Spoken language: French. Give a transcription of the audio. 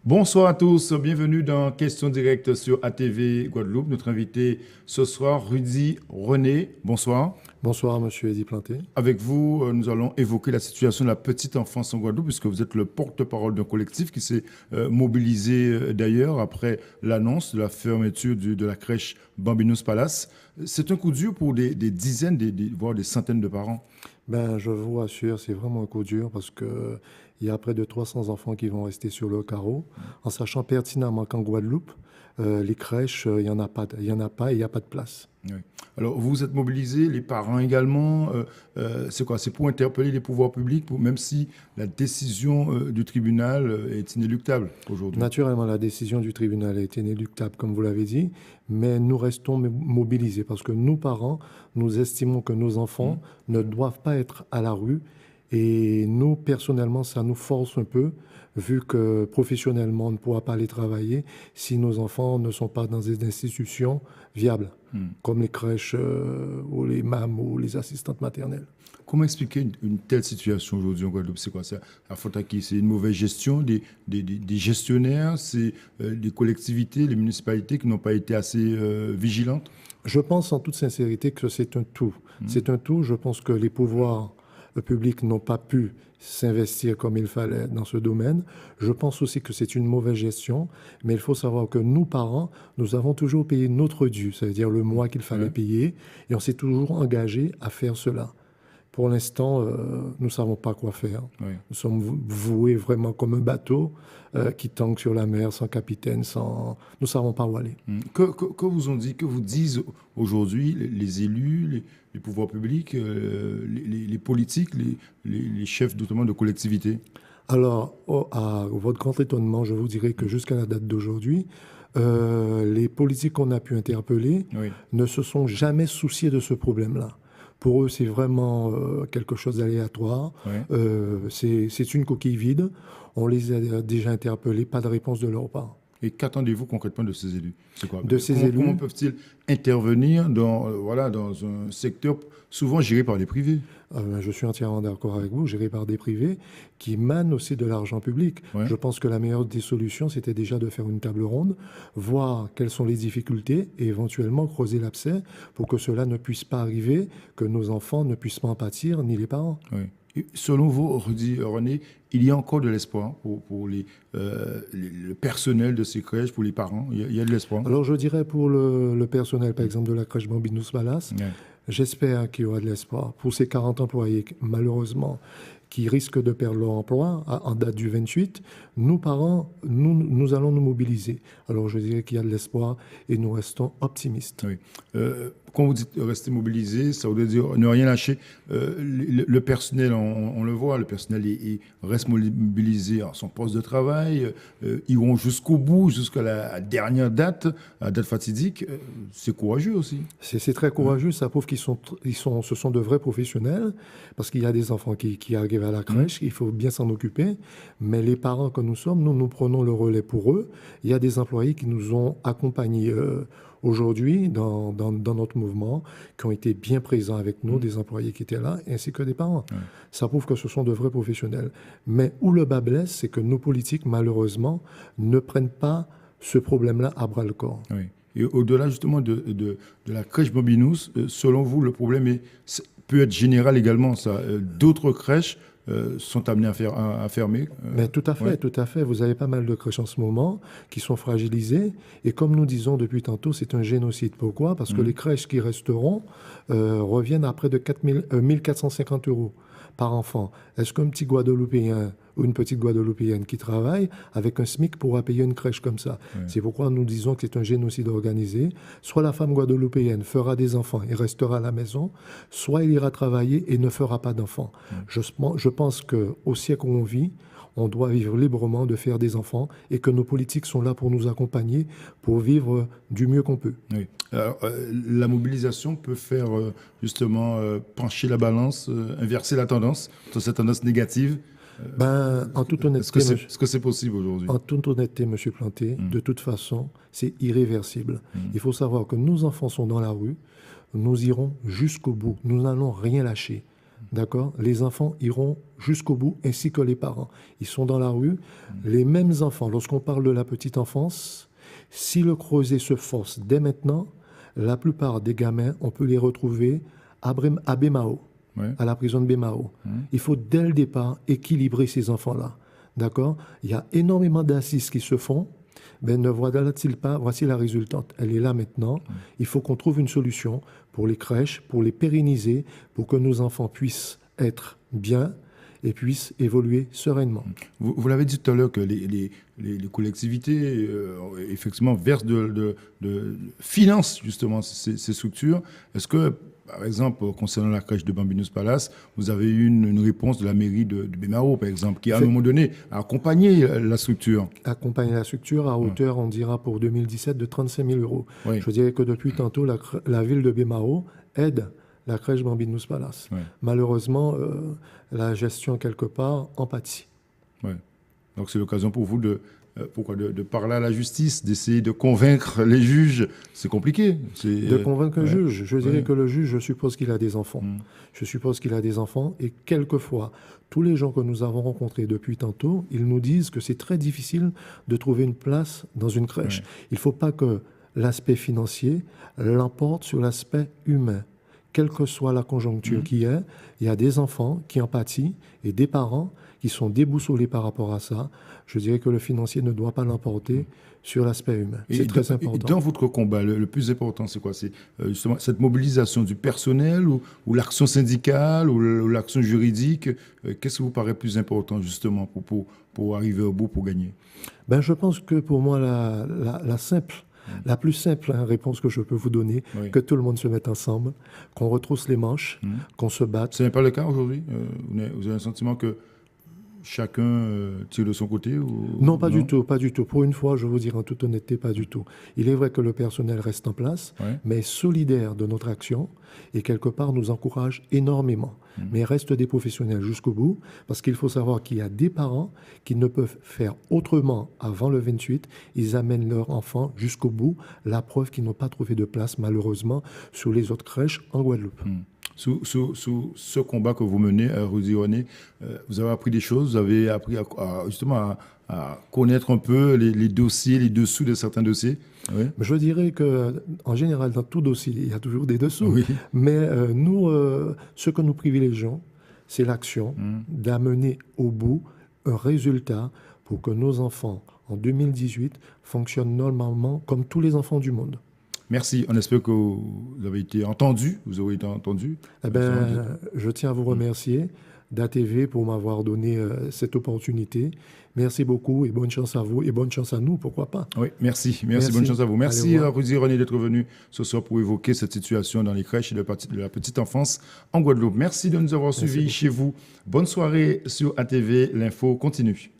Bonsoir à tous, bienvenue dans Question Directe sur ATV Guadeloupe. Notre invité ce soir, Rudy René. Bonsoir. Bonsoir, monsieur Eddy Planté. Avec vous, nous allons évoquer la situation de la petite enfance en Guadeloupe, puisque vous êtes le porte-parole d'un collectif qui s'est mobilisé d'ailleurs après l'annonce de la fermeture de la crèche Bambinos Palace. C'est un coup dur pour des dizaines, voire des centaines de parents. Je vous rassure, c'est vraiment un coup dur parce que il y a près de 300 enfants qui vont rester sur le carreau, en sachant pertinemment qu'en Guadeloupe, les crèches, il n'y en a pas, il y en a pas et il n'y a pas de place. Oui. Alors, vous êtes mobilisés, les parents également. C'est quoi? C'est pour interpeller les pouvoirs publics, même si la décision du tribunal est inéluctable aujourd'hui. Naturellement, la décision du tribunal est inéluctable, comme vous l'avez dit, mais nous restons mobilisés parce que nous, parents, nous estimons que nos enfants ne doivent pas être à la rue. Et nous, personnellement, ça nous force un peu, vu que professionnellement, on ne pourra pas aller travailler si nos enfants ne sont pas dans des institutions viables, comme les crèches ou les MAM ou les assistantes maternelles. Comment expliquer une telle situation aujourd'hui en Guadeloupe? C'est quoi? C'est la faute à qui? C'est une mauvaise gestion des gestionnaires, c'est des collectivités, les municipalités qui n'ont pas été assez vigilantes? Je pense en toute sincérité que c'est un tout. C'est un tout. Je pense que les pouvoirs publics n'ont pas pu s'investir comme il fallait dans ce domaine. Je pense aussi que c'est une mauvaise gestion, mais il faut savoir que nous, parents, nous avons toujours payé notre dû, c'est-à-dire le mois qu'il fallait payer, et on s'est toujours engagé à faire cela. Pour l'instant, nous ne savons pas quoi faire. Oui. Nous sommes voués vraiment comme un bateau qui tangue sur la mer, sans capitaine, sans... Nous ne savons pas où aller. Que vous ont dit, que vous disent aujourd'hui les élus, les pouvoirs publics, les politiques, les chefs notamment de collectivités? Alors, à votre grand étonnement, je vous dirais que jusqu'à la date d'aujourd'hui, les politiques qu'on a pu interpeller Oui. ne se sont jamais souciés de ce problème-là. Pour eux, c'est vraiment quelque chose d'aléatoire. Oui. C'est une coquille vide. On les a déjà interpellés, pas de réponse de leur part. Et qu'attendez-vous concrètement de ces élus? C'est quoi? De ces élus, Comment peuvent-ils intervenir dans un secteur souvent géré par les privés? je suis entièrement d'accord avec vous, géré par des privés qui mènent aussi de l'argent public. Ouais. Je pense que la meilleure des solutions, c'était déjà de faire une table ronde, voir quelles sont les difficultés et éventuellement creuser l'abcès pour que cela ne puisse pas arriver, que nos enfants ne puissent pas en pâtir, ni les parents. Oui. Et selon vous, Rudy René, il y a encore de l'espoir pour le personnel de ces crèches, pour les parents. Il y a de l'espoir. Alors je dirais pour le personnel, par exemple, de la crèche Bambinos Palace, Ouais. j'espère qu'il y aura de l'espoir. Pour ces 40 employés, malheureusement, qui risquent de perdre leur emploi en date du 28, nous, parents, nous allons nous mobiliser. Alors je dirais qu'il y a de l'espoir et nous restons optimistes. Oui. Quand vous dites rester mobilisé, ça veut dire ne rien lâcher. Le personnel, on le voit, le personnel reste mobilisé à son poste de travail. Ils vont jusqu'au bout, jusqu'à la dernière date, la date fatidique. C'est courageux aussi. C'est très courageux, ça prouve ce sont de vrais professionnels, parce qu'il y a des enfants qui arrivent à la crèche, il faut bien s'en occuper, mais les parents que nous sommes, nous prenons le relais pour eux. Il y a des employés qui nous ont accompagnés aujourd'hui dans notre mouvement, qui ont été bien présents avec nous, des employés qui étaient là, ainsi que des parents. Ça prouve que ce sont de vrais professionnels. Mais où le bas blesse, c'est que nos politiques, malheureusement, ne prennent pas ce problème-là à bras-le-corps. Oui. Et au-delà justement de la crèche Bambinous, selon vous, le problème peut être général également. D'autres crèches sont amenées à fermer. Mais tout à fait, Ouais. tout à fait. Vous avez pas mal de crèches en ce moment qui sont fragilisées. Et comme nous disons depuis tantôt, c'est un génocide. Pourquoi? Parce que les crèches qui resteront reviennent à près de 1 450 € par enfant. Est-ce qu'un petit Guadeloupéen ou une petite Guadeloupéenne qui travaille avec un SMIC pourra payer une crèche comme ça? C'est pourquoi nous disons que c'est un génocide organisé. Soit la femme guadeloupéenne fera des enfants et restera à la maison, soit il ira travailler et ne fera pas d'enfants. Je pense qu'au siècle où on vit, on doit vivre librement de faire des enfants et que nos politiques sont là pour nous accompagner, pour vivre du mieux qu'on peut. Oui. Alors, la mobilisation peut faire justement pencher la balance, inverser la tendance, sur cette tendance négative. En toute Est-ce honnêteté, que c'est possible aujourd'hui? En toute honnêteté, Monsieur Planté, de toute façon, c'est irréversible. Il faut savoir que nos enfants sont dans la rue, nous irons jusqu'au bout, nous n'allons rien lâcher. d'accord? Les enfants iront jusqu'au bout, ainsi que les parents. Ils sont dans la rue. Les mêmes enfants, lorsqu'on parle de la petite enfance, si le creuset se force dès maintenant, la plupart des gamins, on peut les retrouver à Bémao, Ouais. à la prison de Bémao. Il faut dès le départ équilibrer ces enfants-là. D'accord? Il y a énormément d'assises qui se font. Ben, ne voilà-t-il pas, voici la résultante. Elle est là maintenant. Il faut qu'on trouve une solution pour les crèches, pour les pérenniser, pour que nos enfants puissent être bien et puissent évoluer sereinement. Vous l'avez dit tout à l'heure que les collectivités, effectivement, versent financent justement ces structures. Est-ce que, par exemple, concernant la crèche de Bambinus Palace, vous avez eu une réponse de la mairie de Bémao, par exemple, qui, à un moment donné, a accompagné la structure? Accompagner la structure à hauteur, on dira pour 2017, de 35 000 euros. Oui. Je dirais que depuis tantôt, la ville de Bémao aide la crèche Bambinus Palace. Ouais. Malheureusement, la gestion, quelque part, en pâtit. Ouais. Donc c'est l'occasion pour vous de parler à la justice, d'essayer de convaincre les juges. C'est compliqué. De convaincre le ouais. juge. Je dirais Ouais. que le juge, je suppose qu'il a des enfants. Je suppose qu'il a des enfants et quelquefois, tous les gens que nous avons rencontrés depuis tantôt, ils nous disent que c'est très difficile de trouver une place dans une crèche. Ouais. Il ne faut pas que l'aspect financier l'emporte sur l'aspect humain. Quelle que soit la conjoncture qui est, il y a des enfants qui en pâtissent et des parents qui sont déboussolés par rapport à ça. Je dirais que le financier ne doit pas l'emporter sur l'aspect humain. C'est très important. Et dans votre combat, le plus important, c'est quoi? C'est justement cette mobilisation du personnel ou l'action syndicale ou l'action juridique? Qu'est-ce qui vous paraît plus important justement pour arriver au bout, pour gagner? Ben, je pense que pour moi, la plus simple réponse que je peux vous donner, Oui. que tout le monde se mette ensemble, qu'on retrousse les manches, qu'on se batte. Ce n'est pas le cas aujourd'hui? Vous avez un sentiment que chacun tire de son côté Non, pas du tout, pas du tout. Pour une fois, je vous dire en toute honnêteté, pas du tout. Il est vrai que le personnel reste en place, Ouais. mais solidaire de notre action et quelque part nous encourage énormément. Mais reste des professionnels jusqu'au bout, parce qu'il faut savoir qu'il y a des parents qui ne peuvent faire autrement avant le 28. Ils amènent leurs enfants jusqu'au bout, la preuve qu'ils n'ont pas trouvé de place, malheureusement, sur les autres crèches en Guadeloupe. Sous ce combat que vous menez, Rudy René, vous avez appris des choses, vous avez appris justement à connaître un peu les dossiers, les dessous de certains dossiers. Oui. Je dirais que, en général, dans tout dossier, il y a toujours des dessous. Oui. Mais nous, ce que nous privilégions, c'est l'action, d'amener au bout un résultat pour que nos enfants, en 2018, fonctionnent normalement comme tous les enfants du monde. Merci. On espère que vous avez été entendu. Vous aurez été entendu. Eh ben, je tiens à vous remercier d'ATV pour m'avoir donné cette opportunité. Merci beaucoup et bonne chance à vous et bonne chance à nous, pourquoi pas. Oui, merci. Bonne chance à vous. Merci, Allez, Rudy René, d'être venu ce soir pour évoquer cette situation dans les crèches et de la petite enfance en Guadeloupe. Merci de nous avoir suivis chez vous. Bonne soirée sur ATV. L'info continue.